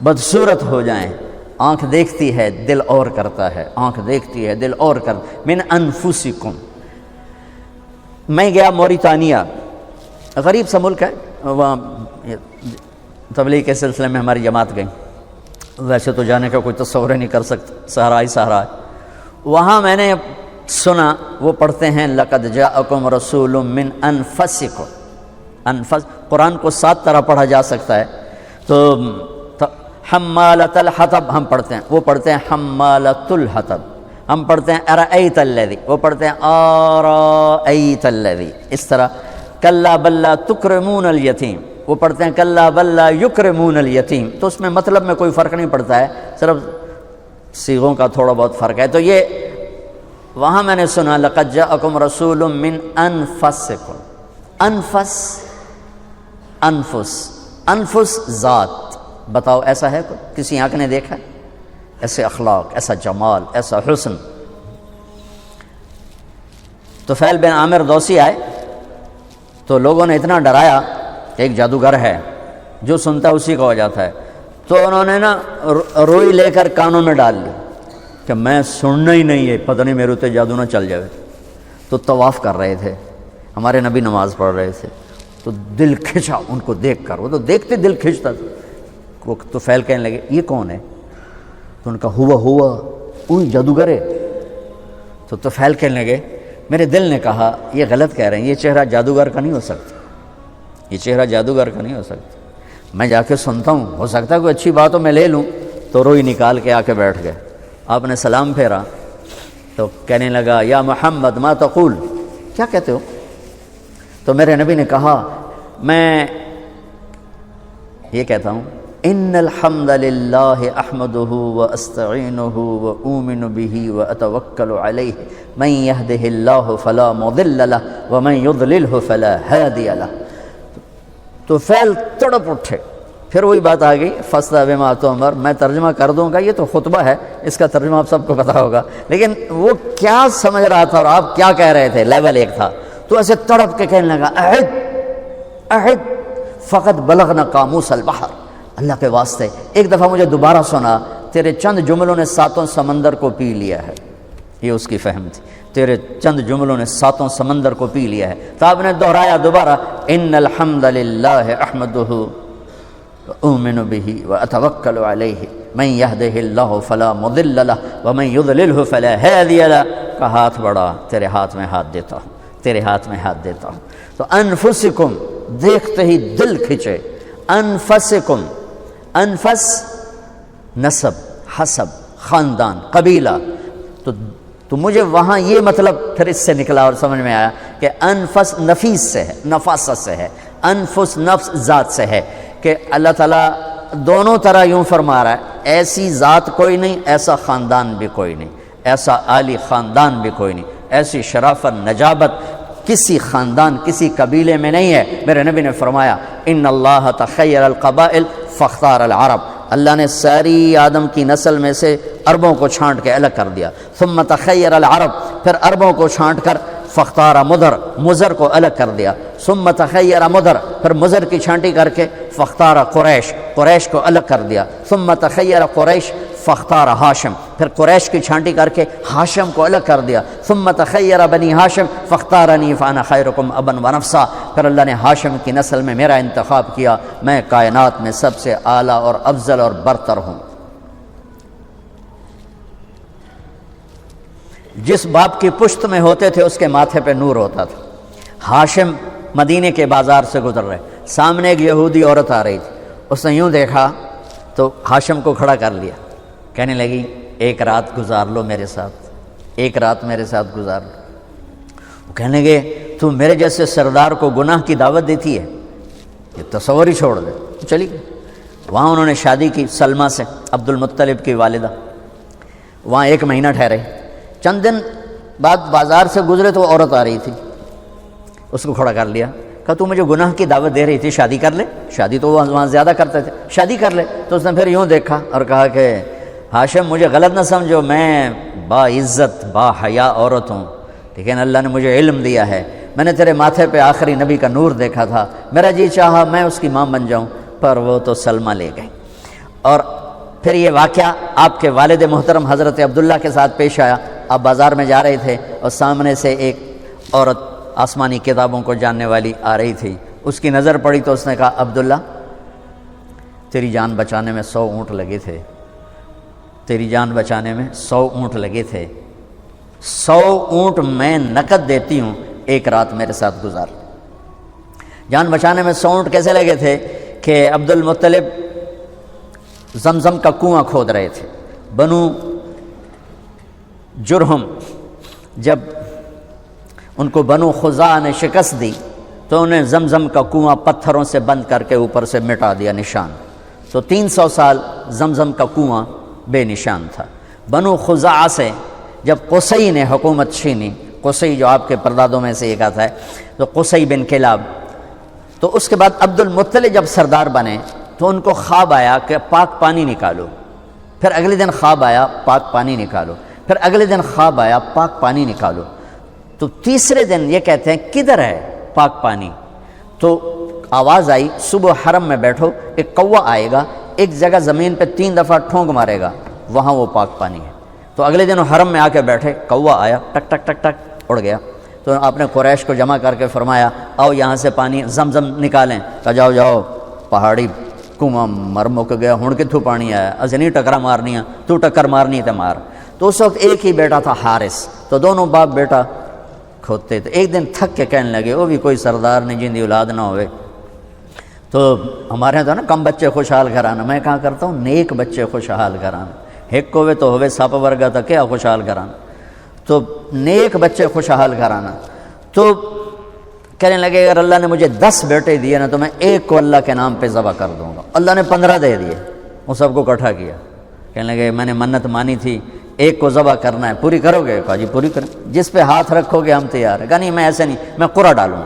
بدصورت ہو جائیں۔ آنکھ دیکھتی ہے دل اور کرتا ہے، آنکھ دیکھتی ہے دل اور کرتا۔ من انفسکم، میں گیا موریتانیہ، غریب سا ملک ہے، وہاں تبلیغ کے سلسلے میں ہماری جماعت گئی، ویسے تو جانے کا کوئی تصور نہیں کر سکتا، صحرا ہی صحرا ہے۔ وہاں میں نے سنا وہ پڑھتے ہیں لقد جاءکم رسول من انفسکم، انفس قرآن کو 7 طرح پڑھا جا سکتا ہے، تو حمالۃ الحطب ہم پڑھتے ہیں، وہ پڑھتے ہیں حمالۃ الحطب، ہم پڑھتے ہیں ارأیت الذی، وہ پڑھتے ہیں ارأیت الذی، اس طرح کلا بل لا تکرمون الیتیم، وہ پڑھتے ہیں کلا بل لا یکرمون الیتیم۔ تو اس میں مطلب میں کوئی فرق نہیں پڑتا ہے، صرف صیغوں کا تھوڑا بہت فرق ہے۔ تو یہ وہاں میں نے سنا لقد جاءکم رسول من انفسکم، انفس انفس انفس ذات، بتاؤ ایسا ہے کوئی؟ کسی آنکھ نے دیکھا ہے ایسے اخلاق، ایسا جمال، ایسا حسن؟ طفیل بن عامر دوسی آئے تو لوگوں نے اتنا ڈرایا کہ ایک جادوگر ہے، جو سنتا اسی کا ہو جاتا ہے، تو انہوں نے نا روئی لے کر کانوں میں ڈال لی کہ میں سننا ہی نہیں ہے، پتہ نہیں میرے تے جادو نہ چل جائے۔ تو طواف کر رہے تھے، ہمارے نبی نماز پڑھ رہے تھے، تو دل کھنچا ان کو دیکھ کر، وہ تو دیکھتے دل کھنچتا تھا۔ وہ طفیل کہنے لگے یہ کون ہے؟ تو ان کا ہوا اوہ جادوگر ہے۔ تو طفیل کہنے لگے میرے دل نے کہا یہ غلط کہہ رہے ہیں، یہ چہرہ جادوگر کا نہیں ہو سکتا، یہ چہرہ جادوگر کا نہیں ہو سکتا، میں جا کے سنتا ہوں، ہو سکتا ہے کوئی اچھی بات ہو میں لے لوں۔ تو روئی نکال کے آ کے بیٹھ گئے، آپ نے سلام پھیرا تو کہنے لگا یا محمد ما تقول، کیا کہتے ہو؟ تو میرے نبی نے کہا میں یہ کہتا ہوں ان الحمد للہ احمدہ واستعینہ واؤمن بہ واتوکل علیہ من یہدہ اللہ فلا مضل لہ ومن یضللہ فلا ہادی لہ۔ تو فعل تڑپ اٹھے، پھر وہی بات آ گئی فاصطع بما تؤمر، میں ترجمہ کر دوں گا، یہ تو خطبہ ہے، اس کا ترجمہ آپ سب کو پتہ ہوگا، لیکن وہ کیا سمجھ رہا تھا اور آپ کیا کہہ رہے تھے، لیول ایک تھا۔ تو ایسے تڑپ کے کہنے لگا اعد فقط بلغنا قاموس البحر، اللہ کے واسطے ایک دفعہ مجھے دوبارہ سنا، تیرے چند جملوں نے 7 سمندر کو پی لیا ہے، یہ اس کی فہم تھی، تیرے چند جملوں نے 7 سمندر کو پی لیا ہے۔ تو آپ نے دہرایا دوبارہ ان الحمد للہ احمدہ اؤمن بہ واتوکل علیہ من یہدہ اللہ فلا مضل لہ ومن یضللہ فلا ہادی لہ۔ کا ہاتھ بڑھا، تیرے ہاتھ میں ہاتھ دیتا ہوں، تیرے ہاتھ میں ہاتھ دیتا ہوں۔ تو انفسکم دیکھتے ہی دل کھچے، انفسکم، انفس نسب، حسب، خاندان، قبیلہ، تو مجھے وہاں یہ مطلب پھر اس سے نکلا اور سمجھ میں آیا کہ انفس نفیس سے ہے، نفاست سے ہے، انفس نفس ذات سے ہے، کہ اللہ تعالیٰ دونوں طرح یوں فرما رہا ہے، ایسی ذات کوئی نہیں، ایسا خاندان بھی کوئی نہیں، ایسا عالی خاندان بھی کوئی نہیں، ایسی شرافت نجابت کسی خاندان کسی قبیلے میں نہیں ہے۔ میرے نبی نے فرمایا ان اللہ تخیر القبائل فاختار العرب، اللہ نے ساری آدم کی نسل میں سے عربوں کو چھانٹ کے الگ کر دیا، ثم تخیر العرب، پھر عربوں کو چھانٹ کر فاختار مدر، مزر کو الگ کر دیا، ثم تخیر مدر، پھر مزر کی چھانٹی کر کے فاختار قریش، قریش کو الگ کر دیا، ثم تخیر قریش فاختار ہاشم، پھر قریش کی چھانٹی کر کے ہاشم کو الگ کر دیا، ثم تخیر بنی ہاشم فاختارنی فانا خیرکم ابا ونفسا، پھر اللہ نے ہاشم کی نسل میں میرا انتخاب کیا، میں کائنات میں سب سے اعلیٰ اور افضل اور برتر ہوں۔ جس باپ کی پشت میں ہوتے تھے اس کے ماتھے پہ نور ہوتا تھا۔ ہاشم مدینے کے بازار سے گزر رہے، سامنے ایک یہودی عورت آ رہی تھی، اس نے یوں دیکھا تو ہاشم کو کھڑا کر لیا، کہنے لگی ایک رات گزار لو میرے ساتھ، ایک رات میرے ساتھ گزار لو۔ وہ کہنے لگے تو میرے جیسے سردار کو گناہ کی دعوت دیتی ہے، یہ تصور ہی چھوڑ دے۔ چلی وہاں انہوں نے شادی کی سلمہ سے، عبد المطلب کی والدہ، وہاں 1 مہینہ ٹھہرے۔ چند دن بعد بازار سے گزرے تو وہ عورت آ رہی تھی، اس کو کھڑا کر لیا، کہا تو مجھے گناہ کی دعوت دے رہی تھی، شادی کر لے، شادی تو وہ وہاں زیادہ کرتے تھے، شادی کر لے۔ تو اس نے پھر یوں دیکھا اور کہا کہ ہاشم مجھے غلط نہ سمجھو، میں با عزت با حیا عورت ہوں، لیکن اللہ نے مجھے علم دیا ہے، میں نے تیرے ماتھے پہ آخری نبی کا نور دیکھا تھا، میرا جی چاہا میں اس کی ماں بن جاؤں، پر وہ تو سلمہ لے گئی۔ اور پھر یہ واقعہ آپ کے والد محترم حضرت عبداللہ کے ساتھ پیش آیا۔ آپ بازار میں جا رہے تھے اور سامنے سے ایک عورت آسمانی کتابوں کو جاننے والی آ رہی تھی، اس کی نظر پڑی تو اس نے کہا عبداللہ تیری جان بچانے میں 100 اونٹ لگے تھے، تیری جان بچانے میں 100 اونٹ لگے تھے، 100 اونٹ میں نقد دیتی ہوں، ایک رات میرے ساتھ گزار۔ جان بچانے میں 100 اونٹ کیسے لگے تھے کہ عبد المطلب زمزم کا کنواں کھود رہے تھے، بنو جرہم جب ان کو بنو خزاعہ نے شکست دی تو انہیں زمزم کا کنواں پتھروں سے بند کر کے اوپر سے مٹا دیا نشان، تو 300 سال زمزم کا کنواں بے نشان تھا۔ بنو خزاعہ سے جب قصی نے حکومت چھینی، قصی جو آپ کے پردادوں میں سے ایک آتا ہے، تو قصی بن کلاب، تو اس کے بعد عبد المطلب جب سردار بنے تو ان کو خواب آیا کہ پاک پانی نکالو، پھر اگلے دن خواب آیا پاک پانی نکالو، پھر اگلے دن خواب آیا پاک پانی نکالو، تو تیسرے دن یہ کہتے ہیں کدھر ہے پاک پانی؟ تو آواز آئی صبح حرم میں بیٹھو، ایک کوا آئے گا، ایک جگہ زمین پہ 3 دفعہ ٹھونک مارے گا، وہاں وہ پاک پانی ہے۔ تو اگلے دن حرم میں آ کے بیٹھے، کوا آیا، ٹک ٹک ٹک ٹک اڑ گیا، تو آپ نے قریش کو جمع کر کے فرمایا آؤ یہاں سے پانی زمزم نکالیں، کہا جاؤ جاؤ پہاڑی کنواں مر مک گیا، ہن کتھوں پانی آیا، اسے نہیں ٹکرا مارنی ہے، تو ٹکر مارنی تے مار۔ تو اس وقت ایک ہی بیٹا تھا حارث، تو دونوں باپ بیٹا کھودتے تھے۔ ایک دن تھک کے کہنے لگے وہ بھی کوئی سردار نہیں جن دی اولاد نہ ہوئے، تو ہمارے یہاں تو نا کم بچے خوشحال گھرانا، میں کہاں کرتا ہوں نیک بچے خوشحال گھرانا، ایک ہوئے تو ہوئے سپ ورگا تھا کیا خوشحال گھرانا، تو نیک بچے خوشحال گھرانا۔ تو کہنے لگے اگر اللہ نے مجھے 10 بیٹے دیے نا تو میں ایک کو اللہ کے نام پہ ذبح کر دوں گا۔ اللہ نے 15 دے دیے، وہ سب کو اکٹھا کیا، کہنے لگے میں نے منت مانی تھی ایک کو ذبح کرنا ہے، پوری کرو گے؟ کہا جی پوری کریں، جس پہ ہاتھ رکھو گے ہم تیار ہے۔ کہا نہیں میں ایسے نہیں، میں قرہ ڈالوں،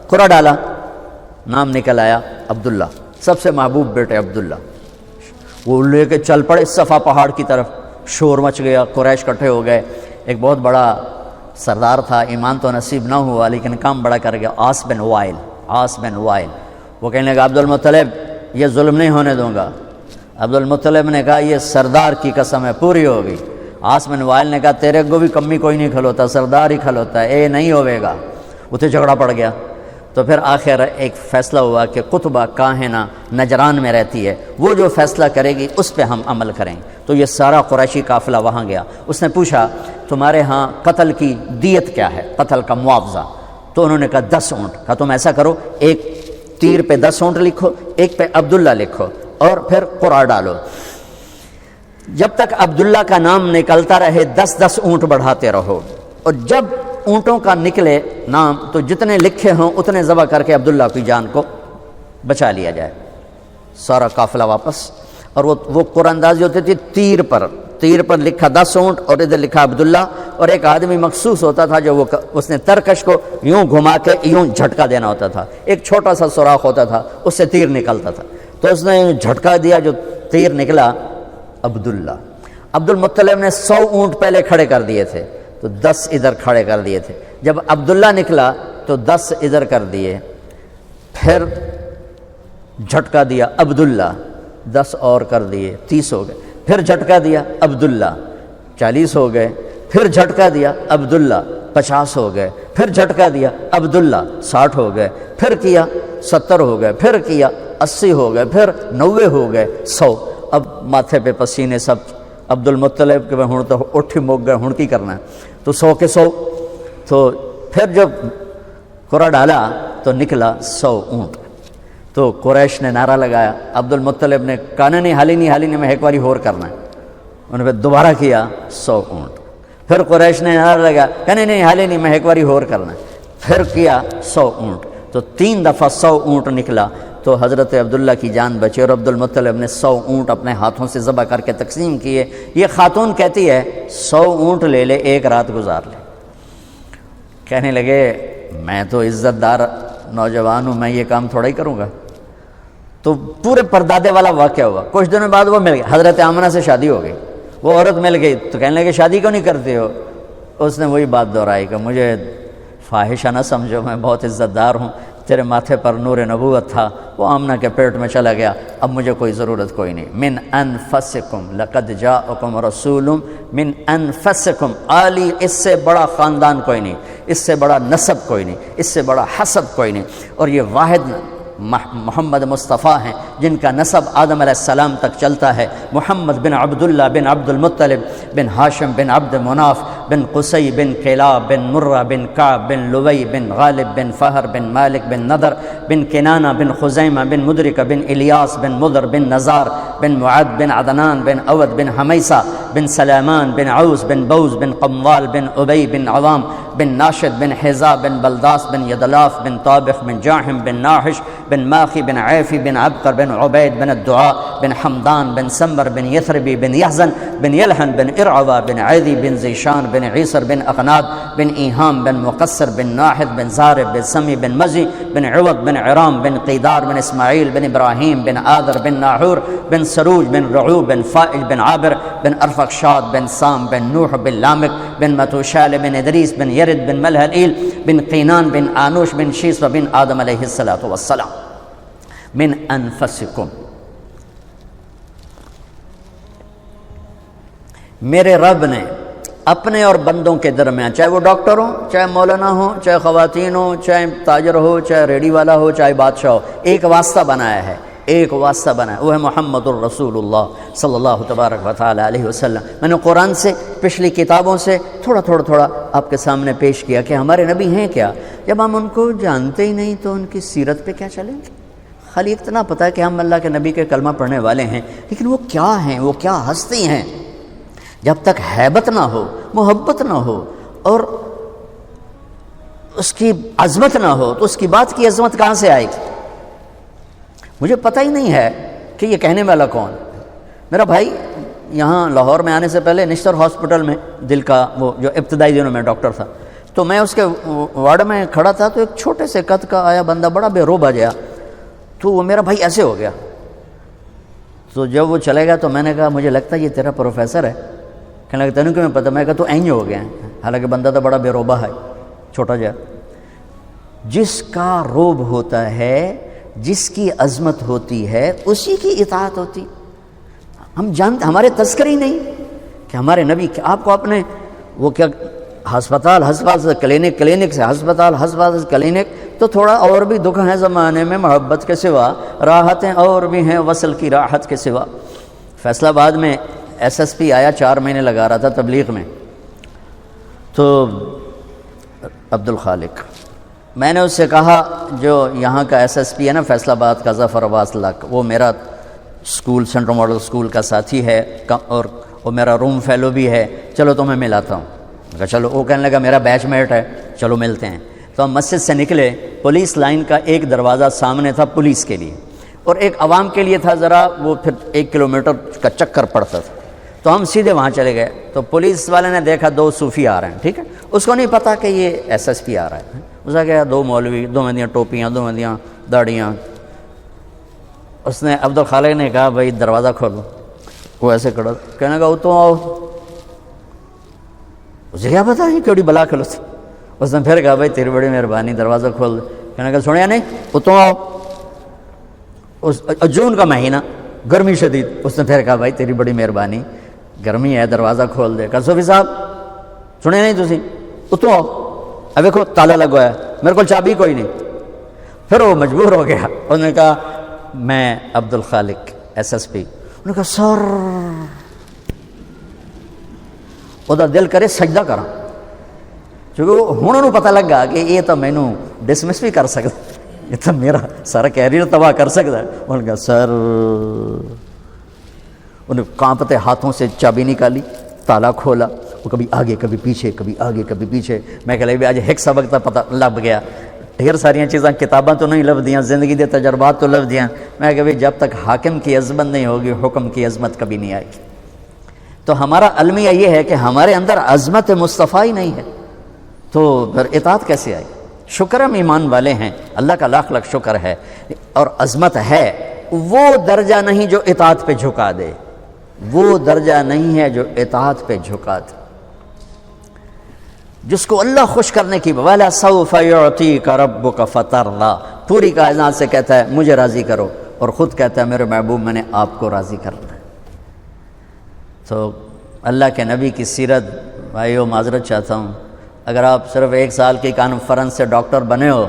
قرہ ڈالا، نام نکل آیا عبداللہ، سب سے محبوب بیٹے عبداللہ۔ وہ لے کے چل پڑے صفا پہاڑ کی طرف، شور مچ گیا، قریش اکٹھے ہو گئے۔ ایک بہت بڑا سردار تھا، ایمان تو نصیب نہ ہوا لیکن کام بڑا کر گیا، عاص بن وائل، وہ کہنے لگا عبد المطلب یہ ظلم نہیں ہونے دوں گا۔ عبد المطلب نے کہا یہ سردار کی قسم ہے، پوری ہوگی۔ عاص بن وائل نے کہا تیرے کو بھی کمی کوئی نہیں کھلوتا، سردار ہی کھلوتا ہے، اے نہیں ہوئے گا۔ اتنے جھگڑا پڑ گیا، تو پھر آخر ایک فیصلہ ہوا کہ قطبہ کاہنہ نجران میں رہتی ہے، وہ جو فیصلہ کرے گی اس پہ ہم عمل کریں۔ تو یہ سارا قریشی قافلہ وہاں گیا، اس نے پوچھا تمہارے ہاں قتل کی دیت کیا ہے، قتل کا معاوضہ؟ تو انہوں نے کہا 10 اونٹ۔ کہا تم ایسا کرو، ایک تیر پہ 10 اونٹ لکھو، ایک پہ عبداللہ لکھو اور پھر قرعہ ڈالو، جب تک عبداللہ کا نام نکلتا رہے 10 اونٹ بڑھاتے رہو، اور جب اونٹوں کا نکلے نام تو جتنے لکھے ہوں اتنے ذبح کر کے عبداللہ کی جان کو بچا لیا جائے۔ سارا قافلہ واپس، اور وہ قرآن اندازی ہوتی تھی تیر پر لکھا 10 اونٹ اور ادھر لکھا عبداللہ، اور ایک آدمی مخصوص ہوتا تھا جو اس نے ترکش کو یوں گھما کے یوں جھٹکا دینا ہوتا تھا، ایک چھوٹا سا سوراخ ہوتا تھا، اس سے تیر نکلتا تھا، تو اس نے جھٹکا دیا، جو تیر نکلا عبداللہ۔ عبد المطلب نے 100 اونٹ پہلے کھڑے کر دیے تھے تو 10 ادھر کھڑے کر دیے تھے، جب عبداللہ نکلا تو 10 ادھر کر دیے، پھر جھٹکا دیا عبداللہ، 10 اور کر دیے، 30 ہو گئے، پھر جھٹکا دیا عبداللہ، 40 ہو گئے، پھر جھٹکا دیا عبداللہ، 50 ہو گئے، پھر جھٹکا دیا عبداللہ، 60 ہو گئے، پھر کیا 70 ہو گئے، پھر کیا 80 ہو گئے، پھر 90 ہو گئے، 100۔ اب ماتھے پہ پسینے سب عبد المطلب کہ ہن تو اٹھی مک گئے، ہن کی کرنا ہے، تو 100 کے 100۔ تو پھر جب قرعہ ڈالا تو نکلا 100 اونٹ، تو قریش نے نعرہ لگایا، عبد المطلب نے کہا نہیں حالی نہیں، میں ایک باری اور کرنا ہے، انہوں نے دوبارہ کیا 100 اونٹ، پھر قریش نے نعرہ لگایا کہ نہیں حالی نہیں، میں ایک باری اور کرنا ہے، پھر کیا 100 اونٹ، تو 3 دفعہ 100 اونٹ نکلا، تو حضرت عبداللہ کی جان بچی، اور عبد المطلب نے 100 اونٹ اپنے ہاتھوں سے ذبح کر کے تقسیم کیے۔ یہ خاتون کہتی ہے 100 اونٹ لے لے، ایک رات گزار لے۔ کہنے لگے میں تو عزت دار نوجوان ہوں، میں یہ کام تھوڑا ہی کروں گا۔ تو پورے پردادے والا واقعہ ہوا، کچھ دنوں بعد وہ مل گئے، حضرت آمنہ سے شادی ہو گئی، وہ عورت مل گئی، تو کہنے لگے شادی کیوں نہیں کرتے ہو؟ اس نے وہی بات دہرائی کہ مجھے فاحشہ نہ سمجھو، میں بہت عزت دار ہوں، تیرے ماتھے پر نور نبوت تھا، وہ آمنہ کے پیٹ میں چلا گیا، اب مجھے کوئی ضرورت کوئی نہیں۔ من انفسکم لقد جاءکم رسول من انفسکم، عالی اس سے بڑا خاندان کوئی نہیں، اس سے بڑا نسب کوئی نہیں، اس سے بڑا حسب کوئی نہیں، اور یہ واحد محمد مصطفیٰ ہیں جن کا نسب آدم علیہ السلام تک چلتا ہے، محمد بن عبداللہ بن عبد المطلب بن ہاشم بن عبد مناف بن قصی بن کلاب بن مرہ بن کعب بن لوی بن غالب بن فہر بن مالک بن نضر بن کنانہ بن خزیمہ بن مدرکہ بن الیاس بن مضر بن نزار بن معد بن عدنان بن اود بن حمیسہ بن سلیمان بن عوس بن بوز بن قموال بن ابی بن عوام بن ناشد بن حذا بن بلداس بن یدلاف بن طابخ بن جاحم بن ناحش بن ماخی بن عیفی بن عبقر بن عبید بن الدعاء بن حمدان بن سمر بن یثربی بن یحزن بن یلحن بن ارعوہ بن عیدی بن زیشان بن عیسر بن اقناد بن ایہام بن مقصر بن ناحد بن زارب بن سمی بن مزی بن عوض بن عرام بن قیدار بن اسماعیل بن ابراہیم بن آدر بن ناحور بن سروج بن رعوب بن فائل بن عابر بن ارفخشاد بن سام بن نوح بن لامک بن متوشال بن ادریس بن یرد بن ملحیل بن قینان بن آنوش بن شیس بن آدم علیہ السلام من انفسکم۔ میرے رب نے اپنے اور بندوں کے درمیان، چاہے وہ ڈاکٹر ہو، چاہے مولانا ہو، چاہے خواتین ہو، چاہے تاجر ہو، چاہے ریڑی والا ہو، چاہے بادشاہ ہو، ایک واسطہ بنایا ہے، ایک واسطہ بنایا، وہ ہے محمد الرسول اللہ صلی اللہ تبارک و تعالی علیہ وسلم۔ میں نے قرآن سے، پچھلی کتابوں سے تھوڑا آپ کے سامنے پیش کیا کہ ہمارے نبی ہیں کیا۔ جب ہم ان کو جانتے ہی نہیں تو ان کی سیرت پہ کیا چلیں گے؟ خالی اتنا پتہ ہے کہ ہم اللہ کے نبی کے کلمہ پڑھنے والے ہیں، لیکن وہ کیا ہیں، وہ کیا ہستی ہیں؟ جب تک ہیبت نہ ہو، محبت نہ ہو اور اس کی عظمت نہ ہو تو اس کی بات کی عظمت کہاں سے آئے گی؟ مجھے پتہ ہی نہیں ہے کہ یہ کہنے والا کون۔ میرا بھائی یہاں لاہور میں آنے سے پہلے نشتر ہاسپٹل میں دل کا وہ جو ابتدائی دنوں میں ڈاکٹر تھا، تو میں اس کے وارڈ میں کھڑا تھا، تو ایک چھوٹے سے قد کا آیا بندہ، بڑا بے روبہ گیا، تو وہ میرا بھائی ایسے ہو گیا۔ تو جب وہ چلے گا تو میں نے کہا مجھے لگتا ہے یہ تیرا پروفیسر ہے۔ کہنے لگا تینوں کیوں میں پتہ؟ میں کہا تو اینج ہو گیا ہے، حالانکہ بندہ تو بڑا بے روبہ ہے، چھوٹا جا۔ جس کا روب ہوتا ہے، جس کی عظمت ہوتی ہے، اسی کی اطاعت ہوتی۔ ہم جانتے، ہمارے تذکر ہی نہیں کہ ہمارے نبی، آپ کو اپنے وہ کیا ہسپتال سے کلینک سے ہسپتال سے کلینک، تو تھوڑا اور بھی دکھ ہے زمانے میں محبت کے سوا، راحتیں اور بھی ہیں وصل کی راحت کے سوا۔ فیصل آباد میں ایس ایس پی آیا، 4 مہینے لگا رہا تھا تبلیغ میں، تو عبد الخالق، میں نے اس سے کہا جو یہاں کا ایس ایس پی ہے نا فیصل آباد کا، ظفر عباس لک، وہ میرا اسکول سینٹرل ماڈل اسکول کا ساتھی ہے اور وہ میرا روم فیلو بھی ہے، چلو تو میں ملاتا ہوں۔ کہا چلو، وہ کہنے لگا میرا بیچ میٹ ہے، چلو ملتے ہیں۔ تو ہم مسجد سے نکلے، پولیس لائن کا ایک دروازہ سامنے تھا پولیس کے لیے، اور ایک عوام کے لیے تھا ذرا وہ پھر 1 کلومیٹر کا چکر پڑتا تھا، تو ہم سیدھے وہاں چلے گئے۔ تو پولیس والے نے دیکھا 2 صوفی آ رہے ہیں، ٹھیک ہے، اس کو نہیں پتا کہ یہ ایس ایس پی آ رہا ہے۔ اس نے کہا 2 مولوی، 2 دیاں ٹوپیاں، 2 دیاں داڑیاں۔ اس نے عبد الخالق نے کہا بھائی دروازہ کھولو۔ وہ ایسے کھڑا، کہنے لگا تو آؤ۔ اسے کیا پتا ہے کیڑی بلا کھلو تھی۔ اس نے پھر کہا بھائی تیری بڑی مہربانی، دروازہ کھول دے۔ کہنے لگا سنیا نہیں، اتو آؤ۔ جون کا مہینہ، گرمی شدید۔ اس نے پھر کہا بھائی تیری بڑی مہربانی، گرمی ہے، دروازہ کھول دے۔ کہا صوفی صاحب سنیا نہیں تسی، اتو آؤ۔ اب دیکھو تالا لگا ہے، میرے کو چابی کوئی نہیں۔ پھر وہ مجبور ہو گیا، انہوں نے کہا میں Abdul Khaliq S S P. انہوں نے کہا سر، وہ دل کرے سجدہ کرا، کیونکہ ہوں انہوں پتہ لگا کہ یہ تو مینوں ڈسمس بھی کر سکتا، یہ تو میرا سارا کیریئر تباہ کر سکتا ہے۔ انہوں نے کہا سر، انہیں کانپتے ہاتھوں سے چابی نکالی، تالا کھولا، وہ کبھی آگے کبھی پیچھے، کبھی آگے کبھی پیچھے۔ میں کہ آج ایک سبق تھا پتہ لب گیا، ڈھیر ساریاں چیزاں کتاباں تو نہیں لب دیاں، زندگی دے تجربات تو لب دیاں۔ میں کہ جب تک حاکم کی عظمت نہیں ہوگی، حکم کی عظمت کبھی نہیں آئے گی۔ تو ہمارا المیہ یہ ہے کہ ہمارے اندر عظمت مصطفیٰ ہی نہیں ہے، تو پھر اطاعت کیسے آئی؟ شکر ہم ایمان والے ہیں، اللہ کا لاکھ لاکھ شکر ہے، اور عظمت ہے۔ وہ درجہ نہیں جو اطاعت پہ جھکا دے، وہ درجہ نہیں ہے جو اطاعت پہ جھکا دے۔ جس کو اللہ خوش کرنے کی وَلَا سَوْفَ يُعْطِيكَ رَبُّكَ فَتَرْضَىٰ، پوری کائنات سے کہتا ہے مجھے راضی کرو، اور خود کہتا ہے میرے محبوب میں نے آپ کو راضی کرنا ہے۔ تو اللہ کے نبی کی سیرت، بھائیو معذرت چاہتا ہوں، اگر آپ صرف 1 سال کی کانفرنس سے ڈاکٹر بنے ہو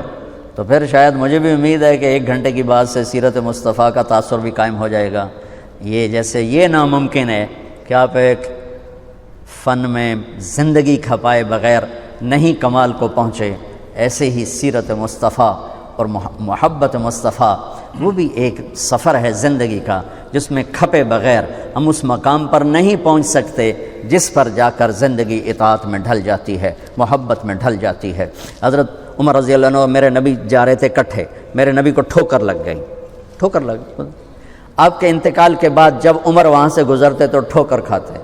تو پھر شاید مجھے بھی امید ہے کہ 1 گھنٹے کی بعد سے سیرت مصطفیٰ کا تاثر بھی قائم ہو جائے گا۔ یہ جیسے یہ ناممکن ہے کہ آپ ایک فن میں زندگی کھپائے بغیر نہیں کمال کو پہنچے، ایسے ہی سیرت مصطفیٰ اور محبت مصطفیٰ وہ بھی ایک سفر ہے زندگی کا، جس میں کھپے بغیر ہم اس مقام پر نہیں پہنچ سکتے جس پر جا کر زندگی اطاعت میں ڈھل جاتی ہے، محبت میں ڈھل جاتی ہے۔ حضرت عمر رضی اللہ عنہ میرے نبی جا رہے تھے کٹھے، میرے نبی کو ٹھوکر لگ گئی، ٹھوکر لگ گئی۔ آپ کے انتقال کے بعد جب عمر وہاں سے گزرتے تو ٹھوکر کھاتے،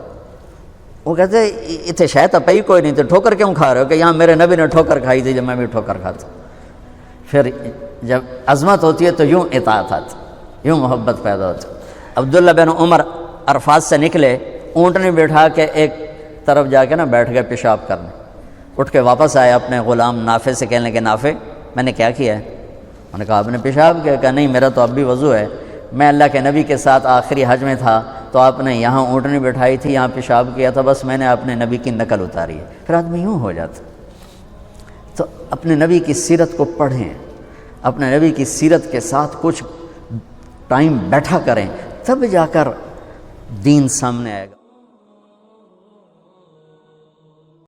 وہ کہتے اتنے شاید پئی کوئی نہیں، تو ٹھوکر کیوں کھا رہے ہو؟ کہ یہاں میرے نبی نے ٹھوکر کھائی تھی جب میں بھی ٹھوکر کھاتا۔ پھر جب عظمت ہوتی ہے تو یوں اطاعت آتی، یوں محبت پیدا ہوتی۔ عبداللہ بن عمر عرفات سے نکلے، اونٹنی بٹھا کے ایک طرف جا کے نا بیٹھ گئے پیشاب کرنے، اٹھ کے واپس آئے اپنے غلام نافع سے، کہنے کہ نافع میں نے کیا کیا ہے؟ انہوں نے کہا آپ نے پیشاب کیا؟ کہا نہیں میرا تو اب بھی وضو ہے، میں اللہ کے نبی کے ساتھ آخری حج میں تھا تو آپ نے یہاں اونٹنی بٹھائی تھی، یہاں پیشاب کیا تھا، بس میں نے اپنے نبی کی نقل اتاری ہے۔ پھر آدمی یوں ہو جاتا۔ تو اپنے نبی کی سیرت کو پڑھیں، اپنے نبی کی سیرت کے ساتھ کچھ ٹائم بیٹھا کریں، تب جا کر دین سامنے آئے گا۔